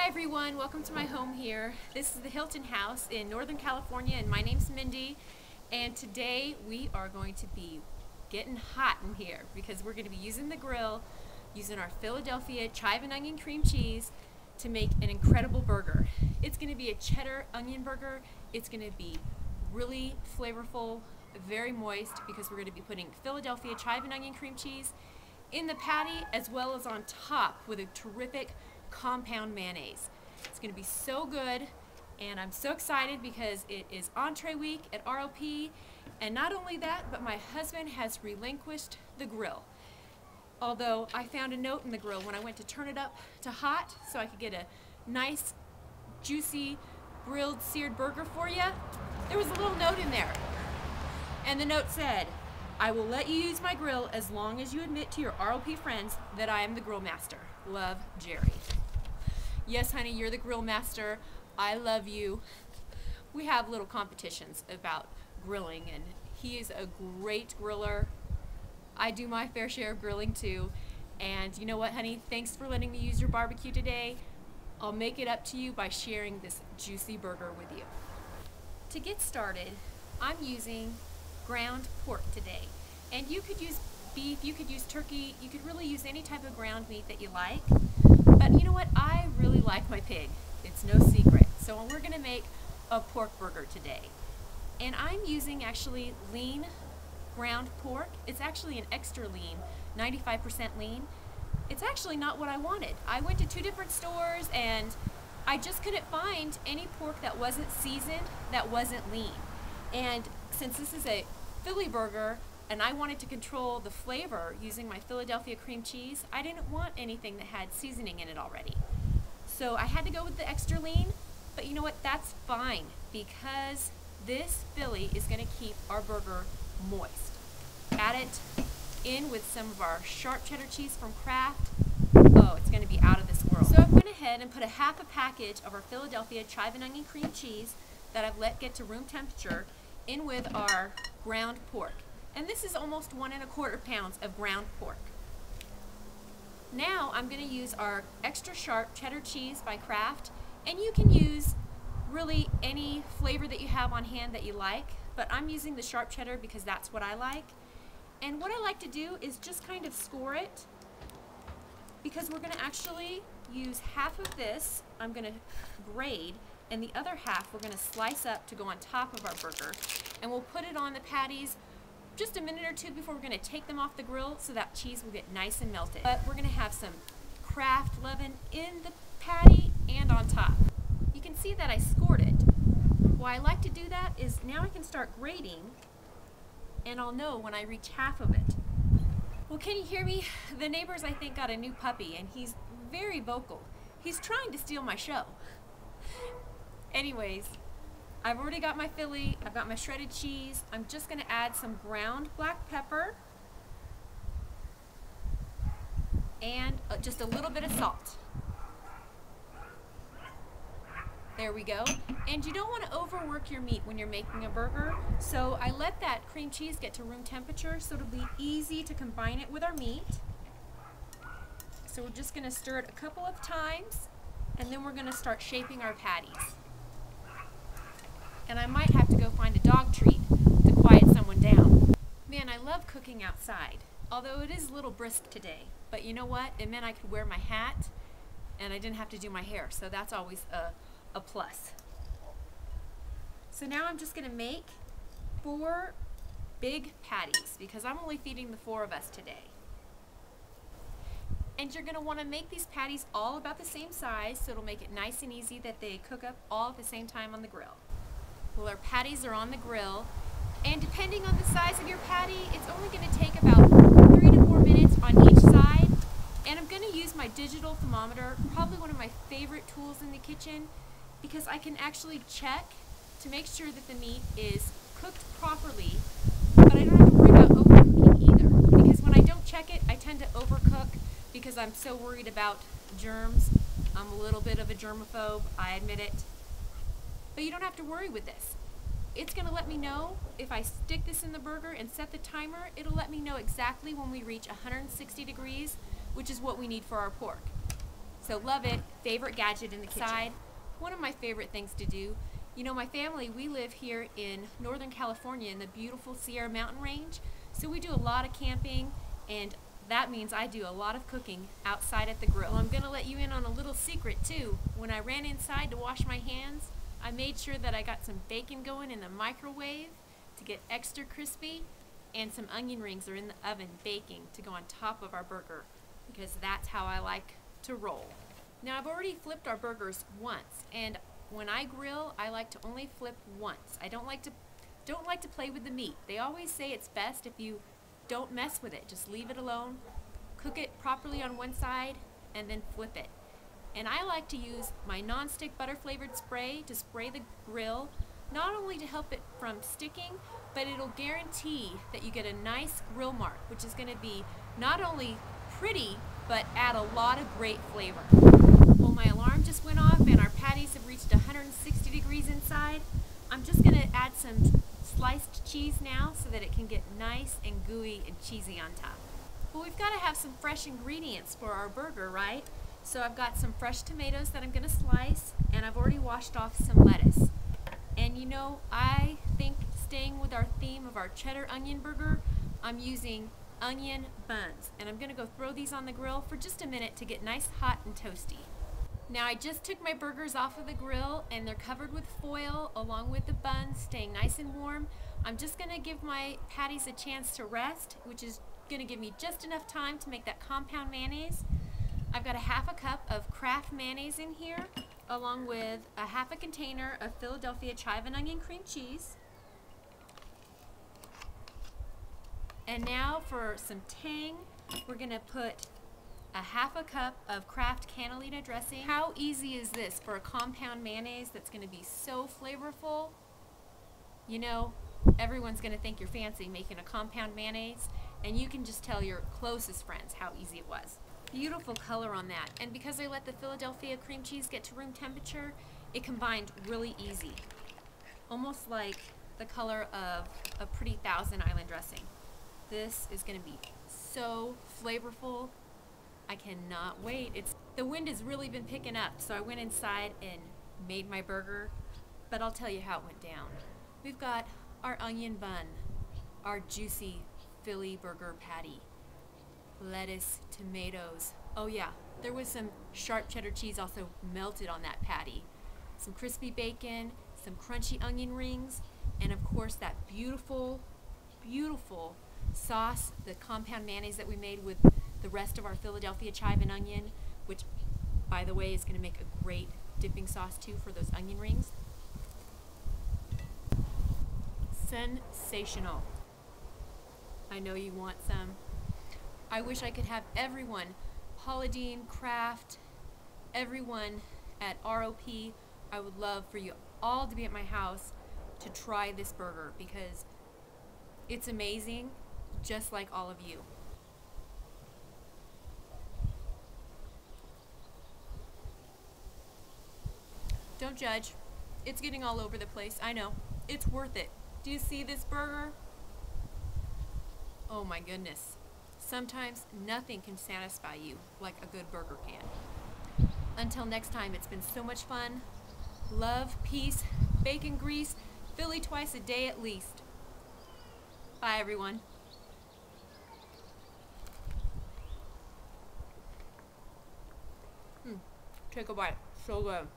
everyone, welcome to my home here. This is the Hilton House in Northern California and my name's Mindy, and today we are going to be getting hot in here because we're going to be using the grill, using our Philadelphia chive and onion cream cheese to make an incredible burger. It's going to be a cheddar onion burger. It's going to be really flavorful, very moist, because we're going to be putting Philadelphia chive and onion cream cheese in the patty as well as on top with a terrific compound mayonnaise. It's going to be so good, and I'm so excited because it is entree week at RLP, and not only that, but my husband has relinquished the grill. Although I found a note in the grill when I went to turn it up to hot so I could get a nice juicy grilled seared burger for you, there was a little note in there, and the note said, "I will let you use my grill as long as you admit to your RLP friends that I am the grill master. Love, Jerry." Yes, honey, you're the grill master. I love you. We have little competitions about grilling, and he is a great griller. I do my fair share of grilling too. And you know what, honey? Thanks for letting me use your barbecue today. I'll make it up to you by sharing this juicy burger with you. To get started, I'm using ground pork today. And you could use beef, you could use turkey, you could really use any type of ground meat that you like. But you know what? I really like my pig. It's no secret. So we're going to make a pork burger today. And I'm using actually lean ground pork. It's actually an extra lean, 95% lean. It's actually not what I wanted. I went to 2 different stores and I just couldn't find any pork that wasn't seasoned, that wasn't lean. And since this is a Philly burger, and I wanted to control the flavor using my Philadelphia cream cheese, I didn't want anything that had seasoning in it already. So I had to go with the extra lean, but you know what, that's fine, because this Philly is going to keep our burger moist. Add it in with some of our sharp cheddar cheese from Kraft. Oh, it's going to be out of this world. So I went ahead and put a half a package of our Philadelphia chive and onion cream cheese that I've let get to room temperature in with our ground pork. And this is almost 1 1/4 pounds of ground pork. Now I'm going to use our extra sharp cheddar cheese by Kraft, and you can use really any flavor that you have on hand that you like, but I'm using the sharp cheddar because that's what I like. And what I like to do is just kind of score it, because we're going to actually use half of this, I'm going to grade, and the other half we're going to slice up to go on top of our burger, and we'll put it on the patties just a minute or 2 before we're going to take them off the grill so that cheese will get nice and melted. But we're going to have some Kraft leaven in the patty and on top. You can see that I scored it. Why I like to do that is now I can start grating, and I'll know when I reach half of it. Well, can you hear me? The neighbors, I think, got a new puppy, and he's very vocal. He's trying to steal my show. Anyways, I've already got my Philly, I've got my shredded cheese. I'm just going to add some ground black pepper and just a little bit of salt. There we go. And you don't want to overwork your meat when you're making a burger, so I let that cream cheese get to room temperature so it'll be easy to combine it with our meat. So we're just going to stir it a couple of times, and then we're going to start shaping our patties. And I might have to go find a dog treat to quiet someone down. Man, I love cooking outside, although it is a little brisk today. But you know what? It meant I could wear my hat, and I didn't have to do my hair, so that's always a plus. So now I'm just going to make 4 big patties, because I'm only feeding the 4 of us today. And you're going to want to make these patties all about the same size, so it'll make it nice and easy that they cook up all at the same time on the grill. Well, our patties are on the grill, and depending on the size of your patty, it's only going to take about 3 to 4 minutes on each side. And I'm going to use my digital thermometer, probably one of my favorite tools in the kitchen, because I can actually check to make sure that the meat is cooked properly, but I don't have to worry about overcooking either, because when I don't check it, I tend to overcook because I'm so worried about germs. I'm a little bit of a germaphobe, I admit it. But you don't have to worry with this. It's going to let me know if I stick this in the burger and set the timer. It'll let me know exactly when we reach 160 degrees, which is what we need for our pork. So love it. Favorite gadget in the kitchen. One of my favorite things to do. You know, my family, we live here in Northern California in the beautiful Sierra Mountain Range. So we do a lot of camping, and that means I do a lot of cooking outside at the grill. Well, I'm gonna let you in on a little secret too. When I ran inside to wash my hands, I made sure that I got some bacon going in the microwave to get extra crispy, and some onion rings are in the oven baking to go on top of our burger, because that's how I like to roll. Now I've already flipped our burgers once, and when I grill, I like to only flip once. I don't like to play with the meat. They always say it's best if you don't mess with it. Just leave it alone, cook it properly on one side, and then flip it. And I like to use my non-stick butter flavored spray to spray the grill, not only to help it from sticking, but it'll guarantee that you get a nice grill mark, which is going to be not only pretty, but add a lot of great flavor. Well, my alarm just went off and our patties have reached 160 degrees inside. I'm just going to add some sliced cheese now so that it can get nice and gooey and cheesy on top. Well, we've got to have some fresh ingredients for our burger, right? So I've got some fresh tomatoes that I'm going to slice, and I've already washed off some lettuce. And you know, I think staying with our theme of our cheddar onion burger, I'm using onion buns. And I'm going to go throw these on the grill for just a minute to get nice, hot, and toasty. Now I just took my burgers off of the grill and they're covered with foil along with the buns staying nice and warm. I'm just going to give my patties a chance to rest, which is going to give me just enough time to make that compound mayonnaise. I've got a half a cup of Kraft mayonnaise in here, along with a half a container of Philadelphia chive and onion cream cheese. And now for some tang, we're going to put a half a cup of Kraft cannellini dressing. How easy is this for a compound mayonnaise that's going to be so flavorful? You know, everyone's going to think you're fancy making a compound mayonnaise, and you can just tell your closest friends how easy it was. Beautiful color on that, and because I let the Philadelphia cream cheese get to room temperature, it combined really easy. Almost like the color of a pretty Thousand Island dressing. This is going to be so flavorful. I cannot wait. The wind has really been picking up, so I went inside and made my burger, but I'll tell you how it went down. We've got our onion bun, our juicy Philly burger patty, lettuce, tomatoes. Oh yeah, there was some sharp cheddar cheese also melted on that patty. Some crispy bacon, some crunchy onion rings, and of course that beautiful, beautiful sauce, the compound mayonnaise that we made with the rest of our Philadelphia chive and onion, which, by the way, is going to make a great dipping sauce too for those onion rings. Sensational. I know you want some. I wish I could have everyone, Paula Deen, Kraft, everyone at ROP. I would love for you all to be at my house to try this burger because it's amazing, just like all of you. Don't judge. It's getting all over the place. I know. It's worth it. Do you see this burger? Oh my goodness. Sometimes nothing can satisfy you like a good burger can. Until next time, it's been so much fun. Love, peace, bacon grease, Philly twice a day at least. Bye everyone. Take a bite. So good.